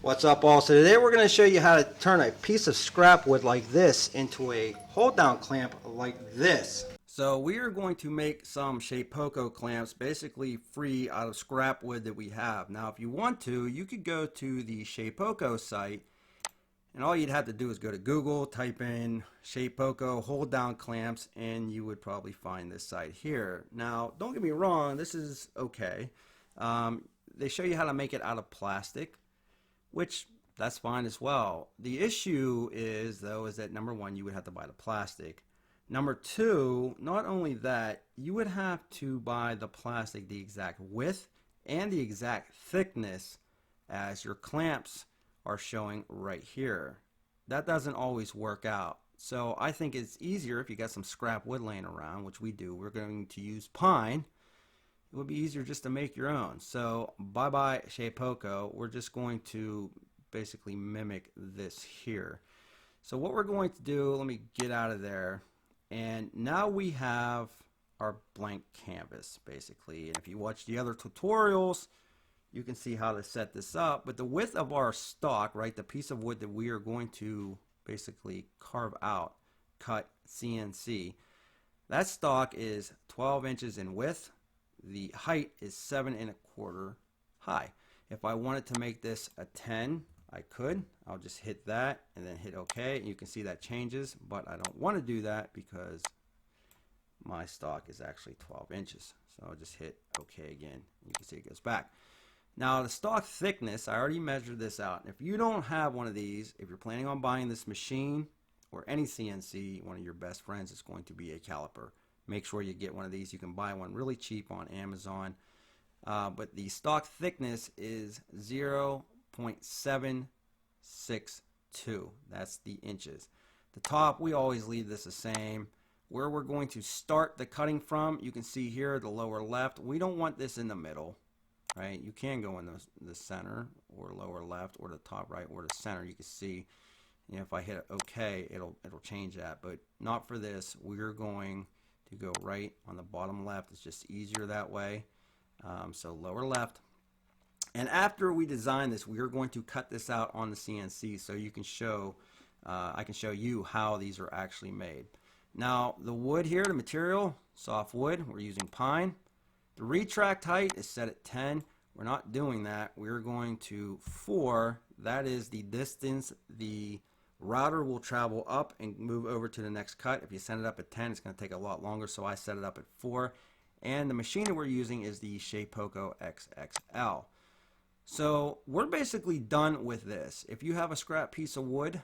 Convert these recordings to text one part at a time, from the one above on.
What's up, all? So today we're going to show you how to turn a piece of scrap wood like this into a hold down clamp like this. So we are going to make some Shapeoko clamps basically free out of scrap wood that we have. Now if you want to, you could go to the Shapeoko site, and all you'd have to do is go to Google, type in Shapeoko hold down clamps, and you would probably find this site here. Now don't get me wrong, this is okay. They show you how to make it out of plastic, which that's fine as well. The issue is though is that number one, you would have to buy the plastic. Number two, not only that, you would have to buy the plastic the exact width and the exact thickness as your clamps are showing right here. That doesn't always work out. So I think it's easier if you got some scrap wood laying around, which we do. We're going to use pine. It would be easier just to make your own. So bye bye Shapeoko. We're just going to basically mimic this here. So what we're going to do, let me get out of there, and now we have our blank canvas basically. And if you watch the other tutorials, you can see how to set this up. But the width of our stock, right, the piece of wood that we are going to basically carve out, cut CNC, that stock is 12 inches in width. The height is 7¼ high. If I wanted to make this a 10, I could. I'll just hit that and then hit OK. And you can see that changes, but I don't want to do that because my stock is actually 12 inches. So I'll just hit OK again. You can see it goes back. Now the stock thickness, I already measured this out. If you don't have one of these, if you're planning on buying this machine or any CNC, one of your best friends is going to be a caliper. Make sure you get one of these. You can buy one really cheap on Amazon. But the stock thickness is 0.762. That's the inches. The top, we always leave this the same. Where we're going to start the cutting from, you can see here, the lower left. We don't want this in the middle, right? You can go in the center or lower left or the top right or the center. You can see, you know, if I hit OK, it'll change that. But not for this. We're going to go right on the bottom left. It's just easier that way. So lower left. And after we design this, we are going to cut this out on the CNC so you can show, I can show you how these are actually made. Now the wood here, the material, soft wood, we're using pine. The retract height is set at 10. We're not doing that. We're going to 4. That is the distance the router will travel up and move over to the next cut. If you set it up at 10, it's going to take a lot longer, so I set it up at 4. And the machine that we're using is the Shapeoko XXL. So we're basically done with this. If you have a scrap piece of wood,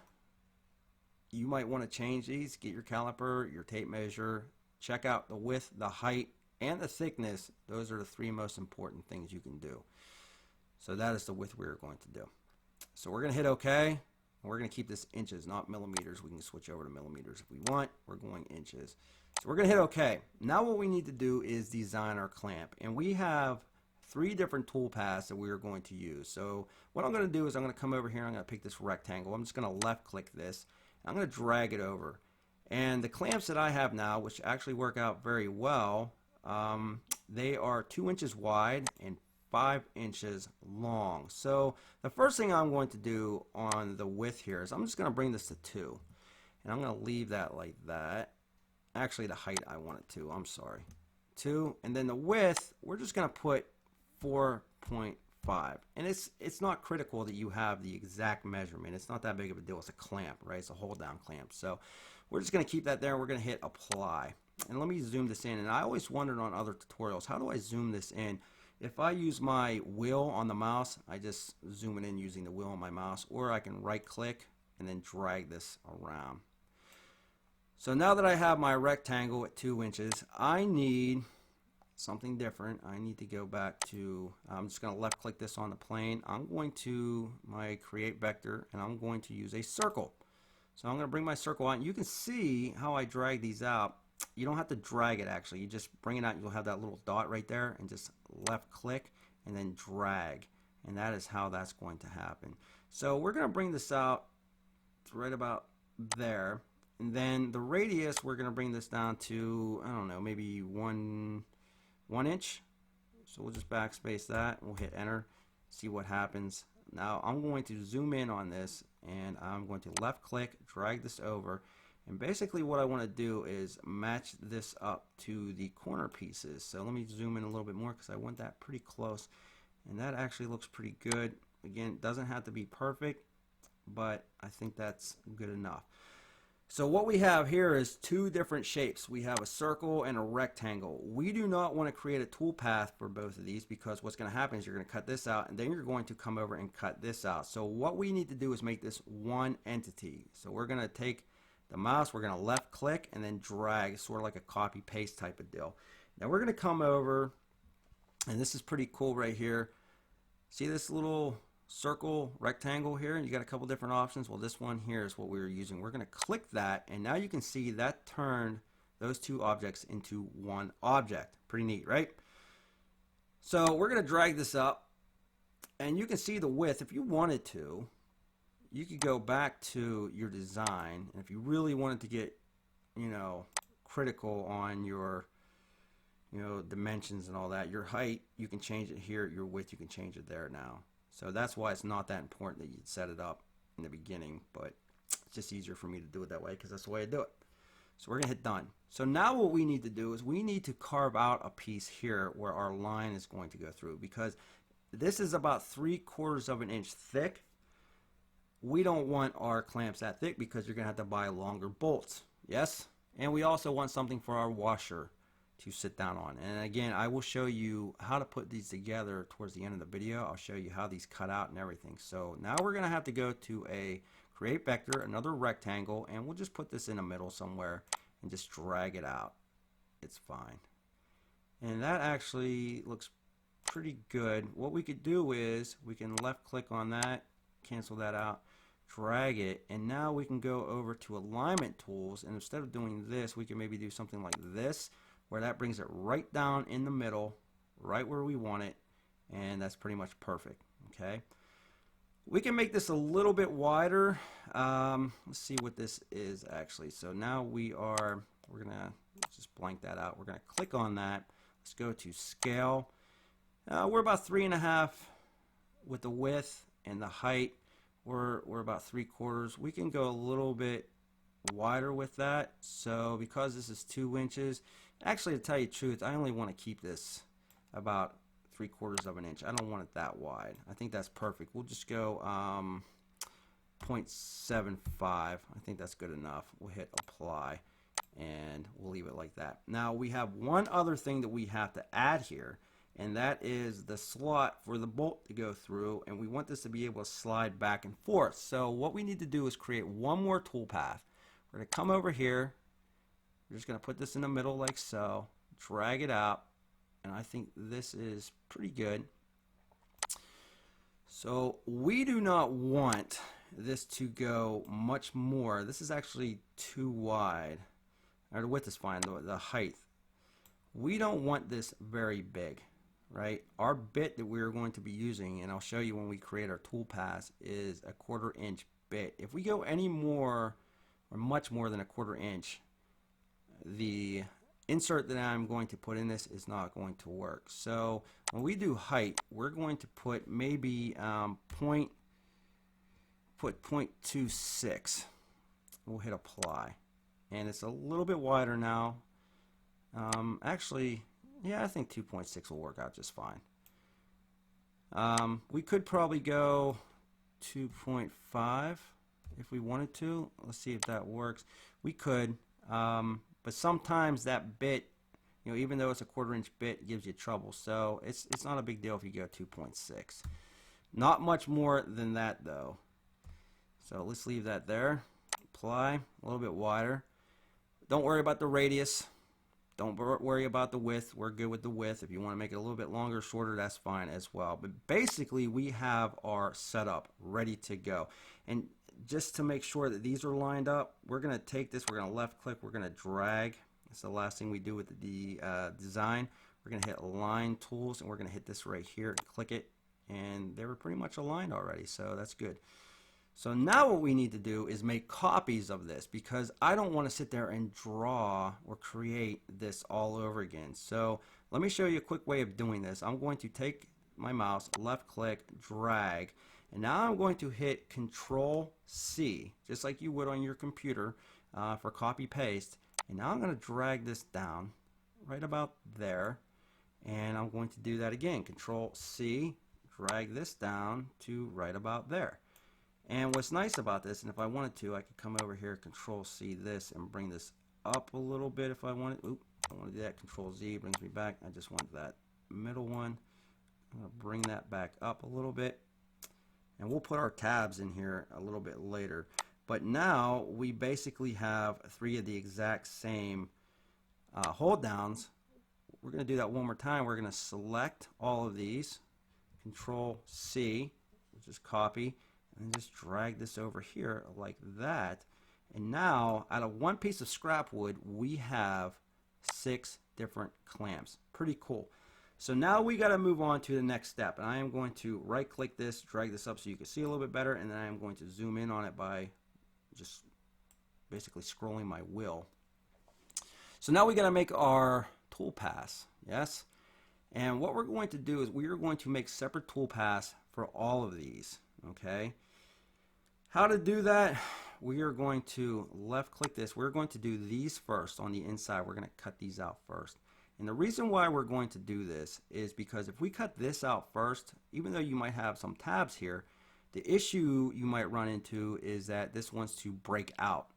you might want to change these. Get your caliper, your tape measure, check out the width, the height, and the thickness. Those are the 3 most important things you can do. So that is the width we're going to do. So we're going to hit OK. We're going to keep this inches, not millimeters. We can switch over to millimeters if we want. We're going inches. So we're going to hit OK. Now what we need to do is design our clamp. And we have 3 different tool paths that we are going to use. So what I'm going to do is I'm going to come over here. I'm going to pick this rectangle. I'm just going to left click this. I'm going to drag it over. And the clamps that I have now, which actually work out very well, they are 2 inches wide and 5 inches long. So the first thing I'm going to do on the width here is I'm just going to bring this to 2. And I'm going to leave that like that. Actually, the height I want it to. I'm sorry. 2. And then the width, we're just going to put 4.5. And it's not critical that you have the exact measurement. It's not that big of a deal. It's a clamp, right? It's a hold down clamp. So we're just going to keep that there. We're going to hit apply. And let me zoom this in. And I always wondered on other tutorials, how do I zoom this in? If I use my wheel on the mouse, I just zoom it in using the wheel on my mouse, or I can right click and then drag this around. So now that I have my rectangle at 2 inches, I need something different. I need to go back to, I'm just going to left click this on the plane. I'm going to my create vector and I'm going to use a circle. So I'm going to bring my circle out. You can see how I drag these out. You don't have to drag it actually. You just bring it out. You'll have that little dot right there and just left click and then drag. And that is how that's going to happen. So we're going to bring this out right about there. And then the radius, we're going to bring this down to, I don't know, maybe one inch. So we'll just backspace that. We'll hit enter. See what happens. Now I'm going to zoom in on this, and I'm going to left click, drag this over, and basically what I want to do is match this up to the corner pieces. So let me zoom in a little bit more because I want that pretty close, and that actually looks pretty good. Again, it doesn't have to be perfect, but I think that's good enough. So what we have here is two different shapes. We have a circle and a rectangle. We do not want to create a toolpath for both of these, because what's going to happen is you're going to cut this out, and then you're going to come over and cut this out. So what we need to do is make this one entity. So we're going to take the mouse, we're going to left click and then drag, sort of like a copy paste type of deal. Now we're going to come over, and this is pretty cool right here. See this little circle rectangle here, and you got a couple different options. Well, this one here is what we were using. We're going to click that, and now you can see that turned those two objects into one object. Pretty neat, right? So we're going to drag this up, and you can see the width. If you wanted to, you could go back to your design, and if you really wanted to get, you know, critical on your, you know, dimensions and all that, your height, you can change it here. Your width, you can change it there now. So that's why it's not that important that you'd set it up in the beginning, but it's just easier for me to do it that way because that's the way I do it. So we're going to hit done. So now what we need to do is we need to carve out a piece here where our line is going to go through, because this is about 3/4 of an inch thick. We don't want our clamps that thick because you're going to have to buy longer bolts. Yes? And we also want something for our washer to sit down on. And again, I will show you how to put these together towards the end of the video. I'll show you how these cut out and everything. So now we're going to have to go to a create vector, another rectangle, and we'll just put this in the middle somewhere and just drag it out. It's fine. And that actually looks pretty good. What we could do is we can left click on that, cancel that out, drag it, and now we can go over to alignment tools, and instead of doing this, we can maybe do something like this, where that brings it right down in the middle, right where we want it, and that's pretty much perfect. Okay, we can make this a little bit wider. Let's see what this is actually. So now we're gonna just blank that out. We're gonna click on that. Let's go to scale. We're about 3.5 with the width, and the height we're about 3/4. We can go a little bit wider with that. So because this is 2 inches, actually, to tell you the truth, I only want to keep this about 3/4 of an inch. I don't want it that wide. I think that's perfect. We'll just go 0.75. I think that's good enough. We'll hit apply, and we'll leave it like that. Now we have one other thing that we have to add here, and that is the slot for the bolt to go through, and we want this to be able to slide back and forth. So what we need to do is create one more toolpath. We're going to come over here. We're just going to put this in the middle like so, drag it out, and I think this is pretty good. So we do not want this to go much more. This is actually too wide. Or the width is fine, the height. We don't want this very big, right? Our bit that we're going to be using, and I'll show you when we create our toolpaths, is a 1/4 inch bit. If we go any more or much more than a 1/4 inch, the insert that I'm going to put in this is not going to work. So when we do height, we're going to put maybe 0.26. We'll hit apply, and it's a little bit wider now. Actually, yeah, I think 2.6 will work out just fine. We could probably go 2.5 if we wanted to. Let's see if that works. We could, but sometimes that bit, you know, even though it's a 1/4 inch bit, gives you trouble. So it's not a big deal if you go 2.6. Not much more than that though. So let's leave that there. Apply, a little bit wider. Don't worry about the radius. Don't worry about the width. We're good with the width. If you want to make it a little bit longer, shorter, that's fine as well. But basically, we have our setup ready to go. And just to make sure that these are lined up, we're going to take this, we're going to left click, we're going to drag. That's the last thing we do with the design. We're going to hit align tools, and we're going to hit this right here and click it. And they were pretty much aligned already, so that's good. So now what we need to do is make copies of this, because I don't want to sit there and draw or create this all over again. So let me show you a quick way of doing this. I'm going to take my mouse, left click, drag, And now I'm going to hit Control C, just like you would on your computer for copy paste. And now I'm going to drag this down right about there. And I'm going to do that again. Control C, drag this down to right about there. And what's nice about this, and if I wanted to, I could come over here, Control C this, and bring this up a little bit if I wanted. Oop, I want to do that. Control Z brings me back. I just want that middle one. I'm going to bring that back up a little bit. And we'll put our tabs in here a little bit later. But now we basically have 3 of the exact same hold downs. We're going to do that one more time. We're going to select all of these. Control C, which is copy. And just drag this over here like that. And now, out of one piece of scrap wood, we have 6 different clamps. Pretty cool. So now we got to move on to the next step. And I am going to right click this, drag this up so you can see a little bit better. And then I am going to zoom in on it by just basically scrolling my wheel. So now we got to make our tool paths. Yes. And what we're going to do is we are going to make separate tool paths for all of these. Okay. How to do that? We are going to left click this. We're going to do these first on the inside. We're going to cut these out first. And the reason why we're going to do this is because if we cut this out first, even though you might have some tabs here, the issue you might run into is that this wants to break out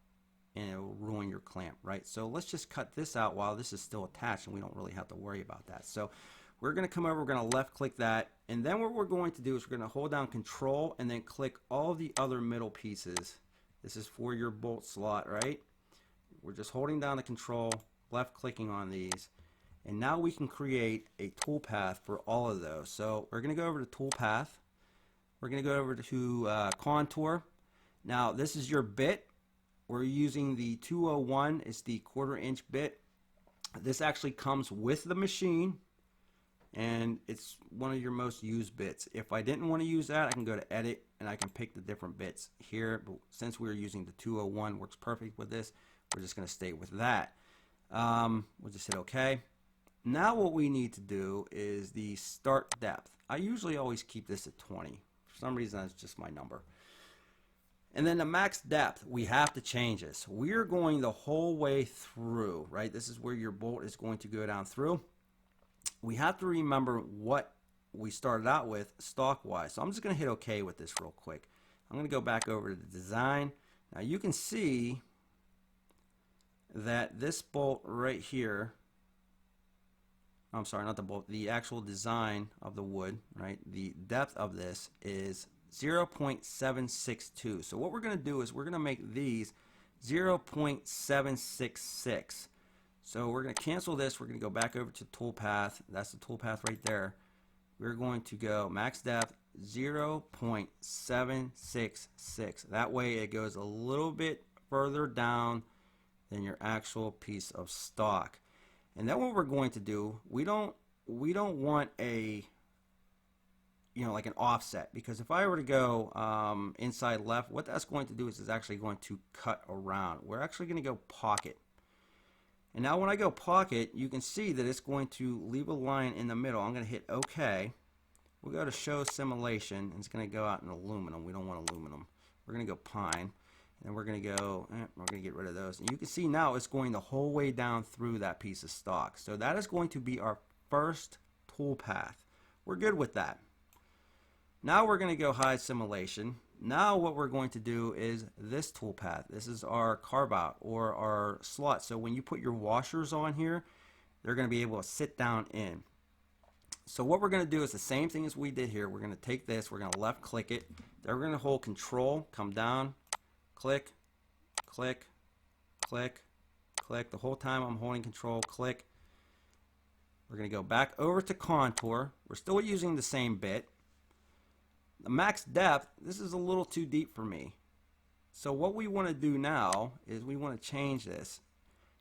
and it will ruin your clamp, right? So let's just cut this out while this is still attached and we don't really have to worry about that. So we're going to come over, we're going to left click that, and then what we're going to do is we're going to hold down Control and then click all the other middle pieces. This is for your bolt slot, right? We're just holding down the Control, left clicking on these, and now we can create a tool path for all of those. So we're going to go over to tool path. We're going to go over to contour. Now this is your bit. We're using the 201. It's the 1/4 inch bit. This actually comes with the machine, and it's one of your most used bits. If I didn't want to use that, I can go to edit and I can pick the different bits here. But since we're using the 201, works perfect with this, we're just going to stay with that. We'll just hit OK. Now what we need to do is the start depth. I usually always keep this at 20. For some reason, that's just my number. And then the max depth, we have to change this. We're going the whole way through, right? This is where your bolt is going to go down through. We have to remember what we started out with stock wise. So I'm just going to hit OK with this real quick. I'm going to go back over to the design. Now you can see that this bolt right here, I'm sorry, not the bolt, the actual design of the wood, right? The depth of this is 0.762. So what we're going to do is we're going to make these 0.766. So we're going to cancel this. We're going to go back over to toolpath. That's the toolpath right there. We're going to go max depth 0.766. That way it goes a little bit further down than your actual piece of stock. And then what we're going to do, we don't want a, you know, like an offset, because if I were to go inside left, what that's going to do is actually going to cut around. We're actually going to go pocket. And now when I go pocket, you can see that it's going to leave a line in the middle. I'm going to hit OK. We'll go to show simulation, and it's going to go out in aluminum. We don't want aluminum. We're going to go pine. And we're going to go, we're going to get rid of those. And you can see now it's going the whole way down through that piece of stock. So that is going to be our first tool path. We're good with that. Now we're going to go hide simulation. Now what we're going to do is this tool path. This is our carve out or our slot. So when you put your washers on here, they're going to be able to sit down in. So what we're going to do is the same thing as we did here. We're going to take this, we're going to left click it. Then we're going to hold Control, come down, click, click, click, click. The whole time I'm holding Control, click. We're going to go back over to contour. We're still using the same bit. The max depth, this is a little too deep for me. So what we want to do now is we want to change this.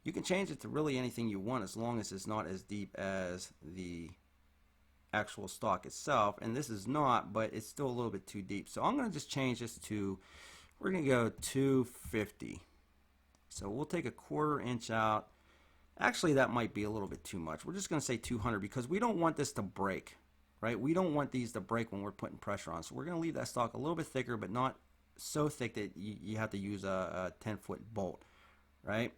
You can change it to really anything you want as long as it's not as deep as the actual stock itself. And this is not, but it's still a little bit too deep. So I'm going to just change this to, we're going to go 250. So we'll take a 1/4 inch out. Actually, that might be a little bit too much. We're just going to say 200 because we don't want this to break. right? We don't want these to break when we're putting pressure on. So we're going to leave that stock a little bit thicker, but not so thick that you have to use a 10-foot bolt, right?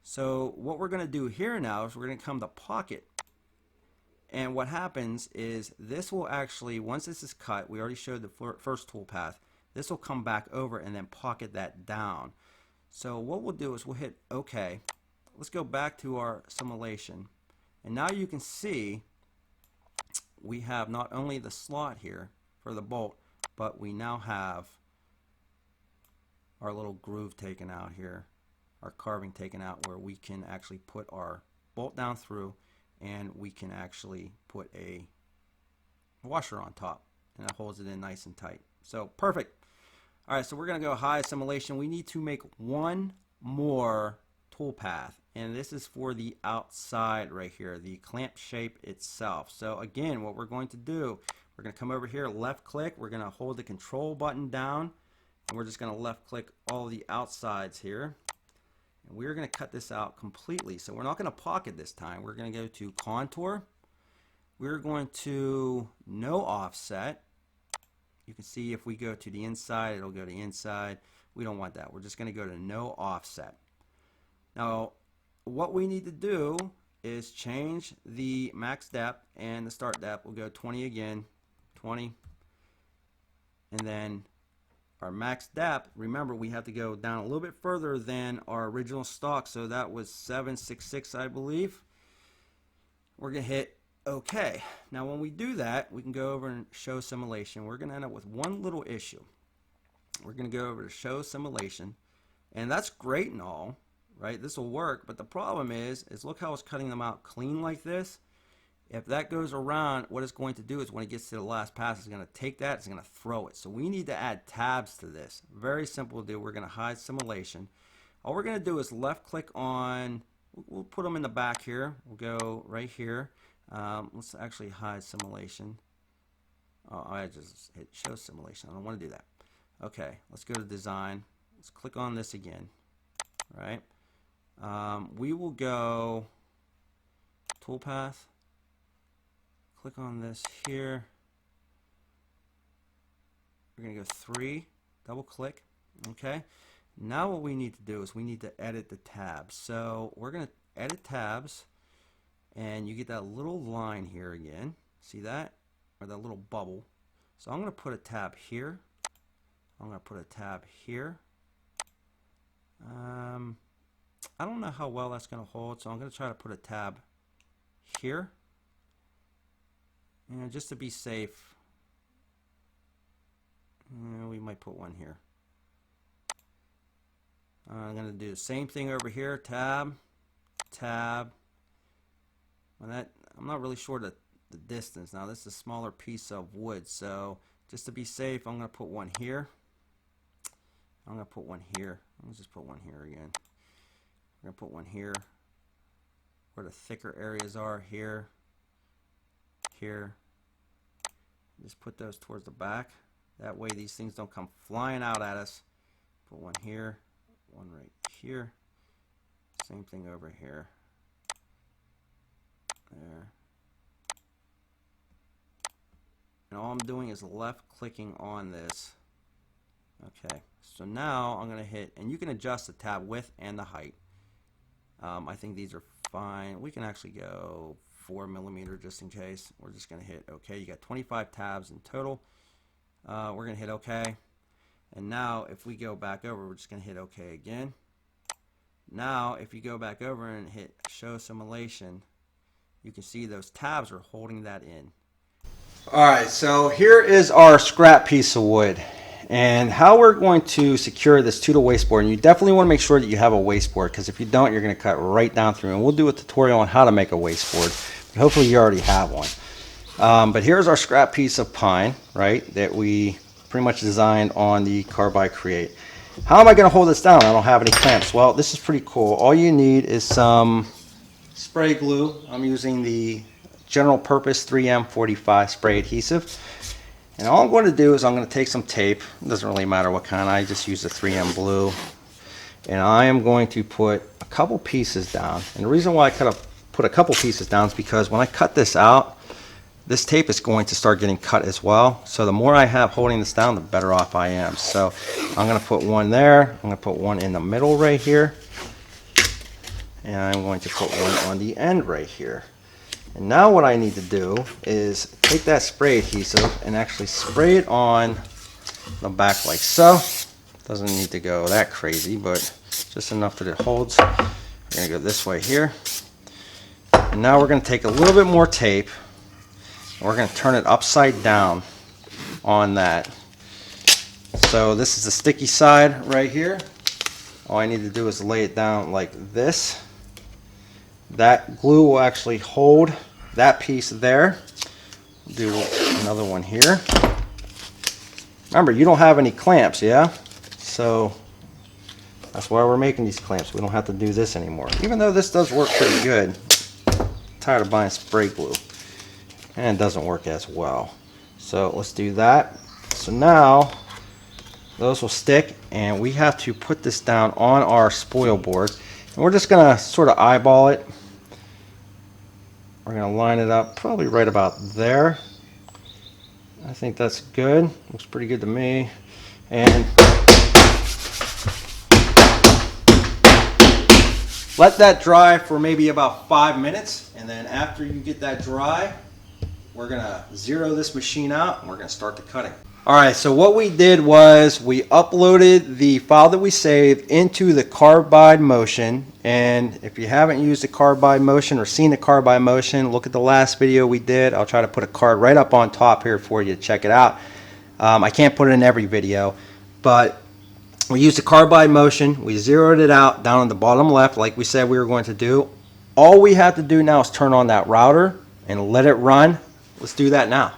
So what we're going to do here now is we're going to come to pocket. And what happens is this will actually, once this is cut, we already showed the first tool path, this will come back over and then pocket that down. So what we'll do is we'll hit OK. Let's go back to our simulation. And now you can see we have not only the slot here for the bolt, but we now have our little groove taken out here, our carving taken out, where we can actually put our bolt down through, and we can actually put a washer on top, and it holds it in nice and tight. So perfect. All right, so we're going to go high assimilation. We need to make one more tool path, and this is for the outside right here, the clamp shape itself. So again, what we're going to do, we're going to come over here, left click, we're going to hold the control button down, and we're just going to left click all the outsides here. And we're going to cut this out completely. So we're not going to pocket this time. We're going to go to contour. We're going to no offset. You can see if we go to the inside, it'll go to the inside. We don't want that. We're just going to go to no offset. Now, what we need to do is change the max depth and the start depth. We'll go 20 again, 20, and then our max depth, remember we have to go down a little bit further than our original stock, so that was 766, I believe. We're going to hit OK. Now when we do that, we can go over and show simulation. We're going to end up with one little issue. We're going to go over to show simulation, and that's great and all, right? This will work, but the problem is look how it's cutting them out clean like this. If that goes around, what it's going to do is when it gets to the last pass, it's going to take that, it's going to throw it. So we need to add tabs to this. Very simple to do. We're going to hide simulation. All we're going to do is left click on, we'll put them in the back here. We'll go right here. Let's actually hide simulation. Oh, I just hit show simulation. I don't want to do that. Okay, let's go to design. Let's click on this again. All right. We will go toolpath. Click on this here. We're going to go 3, double click. Okay. Now what we need to do is we need to edit the tabs. So we're going to edit tabs, and you get that little line here again. See that? Or that little bubble. So I'm going to put a tab here. I'm going to put a tab here. I don't know how well that's going to hold, so I'm going to try to put a tab here. And just to be safe, we might put one here. I'm going to do the same thing over here, tab, tab. And that, I'm not really sure the distance. Now this is a smaller piece of wood, so just to be safe, I'm going to put one here. I'm going to put one here. Let's just put one here again. I'm going to put one here where the thicker areas are, here. Here, just put those towards the back. That way these things don't come flying out at us. Put one here, one right here. Same thing over here. There. And all I'm doing is left clicking on this. Okay, so now I'm going to hit, and you can adjust the tab width and the height. I think these are fine. We can actually go 4 millimeter just in case. We're just going to hit OK. You got 25 tabs in total. We're going to hit OK. And now if we go back over, we're just going to hit OK again. Now if you go back over and hit show simulation, you can see those tabs are holding that in. Alright, so here is our scrap piece of wood. And how we're going to secure this to the wasteboard, and you definitely want to make sure that you have a wasteboard, because if you don't, you're going to cut right down through. And we'll do a tutorial on how to make a wasteboard. Hopefully you already have one. But here's our scrap piece of pine, right, that we pretty much designed on the Carbide Create. How am I going to hold this down? I don't have any clamps. Well, this is pretty cool. All you need is some spray glue. I'm using the general purpose 3M45 spray adhesive. And all I'm going to do is I'm going to take some tape. It doesn't really matter what kind. I just use the 3M blue. And I am going to put a couple pieces down. And the reason why I put a couple pieces down is because when I cut this out, this tape is going to start getting cut as well. So the more I have holding this down, the better off I am. So I'm going to put one there. I'm going to put one in the middle right here. And I'm going to put one on the end right here. And now what I need to do is take that spray adhesive and actually spray it on the back like so. Doesn't need to go that crazy, but just enough that it holds. We're going to go this way here. And now we're going to take a little bit more tape. And we're going to turn it upside down on that. So this is the sticky side right here. All I need to do is lay it down like this. That glue will actually hold that piece there. Do another one here. Remember, you don't have any clamps, yeah? So that's why we're making these clamps. We don't have to do this anymore. Even though this does work pretty good. I'm tired of buying spray glue. And it doesn't work as well. So let's do that. So now those will stick, and we have to put this down on our spoil board. And we're just going to sort of eyeball it. We're going to line it up probably right about there. I think that's good. Looks pretty good to me. And let that dry for maybe about 5 minutes. And then after you get that dry, we're going to zero this machine out and we're going to start the cutting. Alright, so what we did was we uploaded the file that we saved into the Carbide Motion. And if you haven't used the Carbide Motion or seen the Carbide Motion, look at the last video we did. I'll try to put a card right up on top here for you to check it out. I can't put it in every video, but we used the Carbide Motion. We zeroed it out down on the bottom left like we said we were going to do. All we have to do now is turn on that router and let it run. Let's do that now.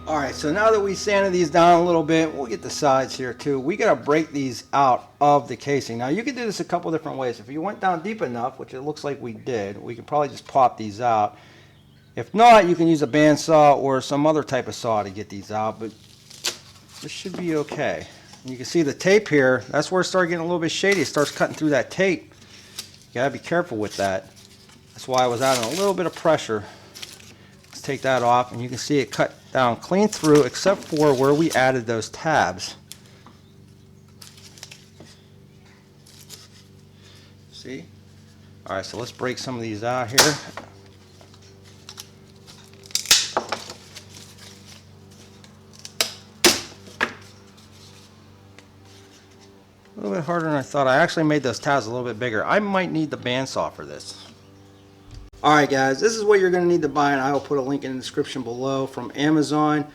Alright, so now that we sanded these down a little bit, we'll get the sides here too. We got to break these out of the casing. Now you can do this a couple different ways. If you went down deep enough, which it looks like we did, we can probably just pop these out. If not, you can use a bandsaw or some other type of saw to get these out, but this should be okay. And you can see the tape here, that's where it started getting a little bit shady. It starts cutting through that tape. You got to be careful with that. That's why I was adding a little bit of pressure. Let's take that off, and you can see it cut down clean through except for where we added those tabs. See? Alright, so let's break some of these out here. A little bit harder than I thought. I actually made those tabs a little bit bigger. I might need the bandsaw for this. Alright guys, this is what you're going to need to buy, and I will put a link in the description below from Amazon.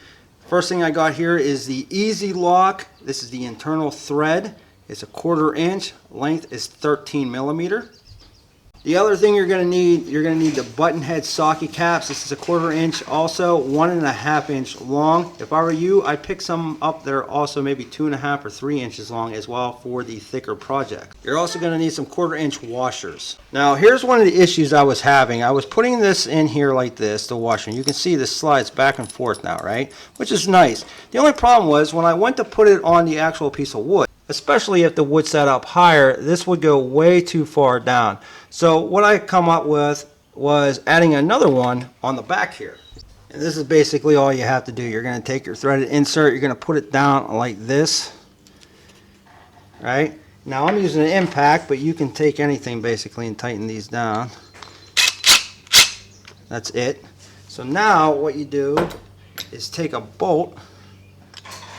First thing I got here is the Easy Lock. This is the internal thread, is a 1/4 inch. Length is 13 millimeter. The other thing you're going to need the button head socket caps. This is a 1/4 inch, also 1.5 inch long. If I were you, I'd pick some up that are also maybe 2.5 or 3 inches long as well for the thicker project. You're also going to need some 1/4 inch washers. Now here's one of the issues I was having. I was putting this in here like this, the washer. You can see this slides back and forth now, right? Which is nice. The only problem was when I went to put it on the actual piece of wood, especially if the wood set up higher, this would go way too far down. So what I come up with was adding another one on the back here. And this is basically all you have to do. You're going to take your threaded insert, you're going to put it down like this. Right? Now I'm using an impact, but you can take anything basically and tighten these down. That's it. So now what you do is take a bolt,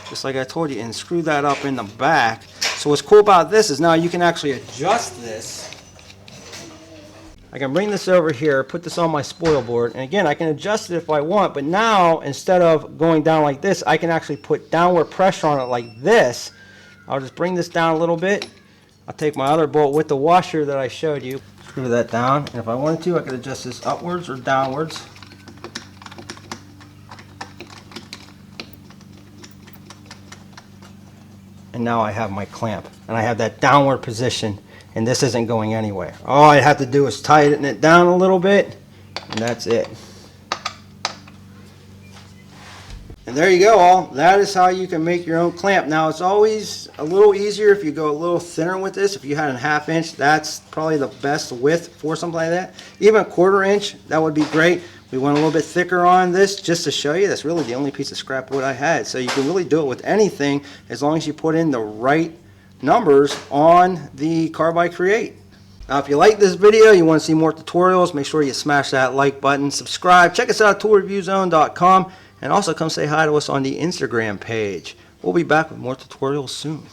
just like I told you, and screw that up in the back. So what's cool about this is now you can actually adjust this. I can bring this over here, put this on my spoil board, and again I can adjust it if I want, but now instead of going down like this, I can actually put downward pressure on it like this. I'll just bring this down a little bit. I'll take my other bolt with the washer that I showed you, screw that down, and if I wanted to I could adjust this upwards or downwards. And now I have my clamp, and I have that downward position, and this isn't going anywhere. All I have to do is tighten it down a little bit, and that's it. And there you go, all. That is how you can make your own clamp. Now it's always a little easier if you go a little thinner with this. If you had a 1/2 inch, that's probably the best width for something like that. Even a 1/4 inch, that would be great. We went a little bit thicker on this just to show you. That's really the only piece of scrap wood I had. So you can really do it with anything as long as you put in the right numbers on the Carbide Create. Now if you like this video, you want to see more tutorials, make sure you smash that like button, subscribe, check us out at toolreviewzone.com, and also come say hi to us on the Instagram page. We'll be back with more tutorials soon.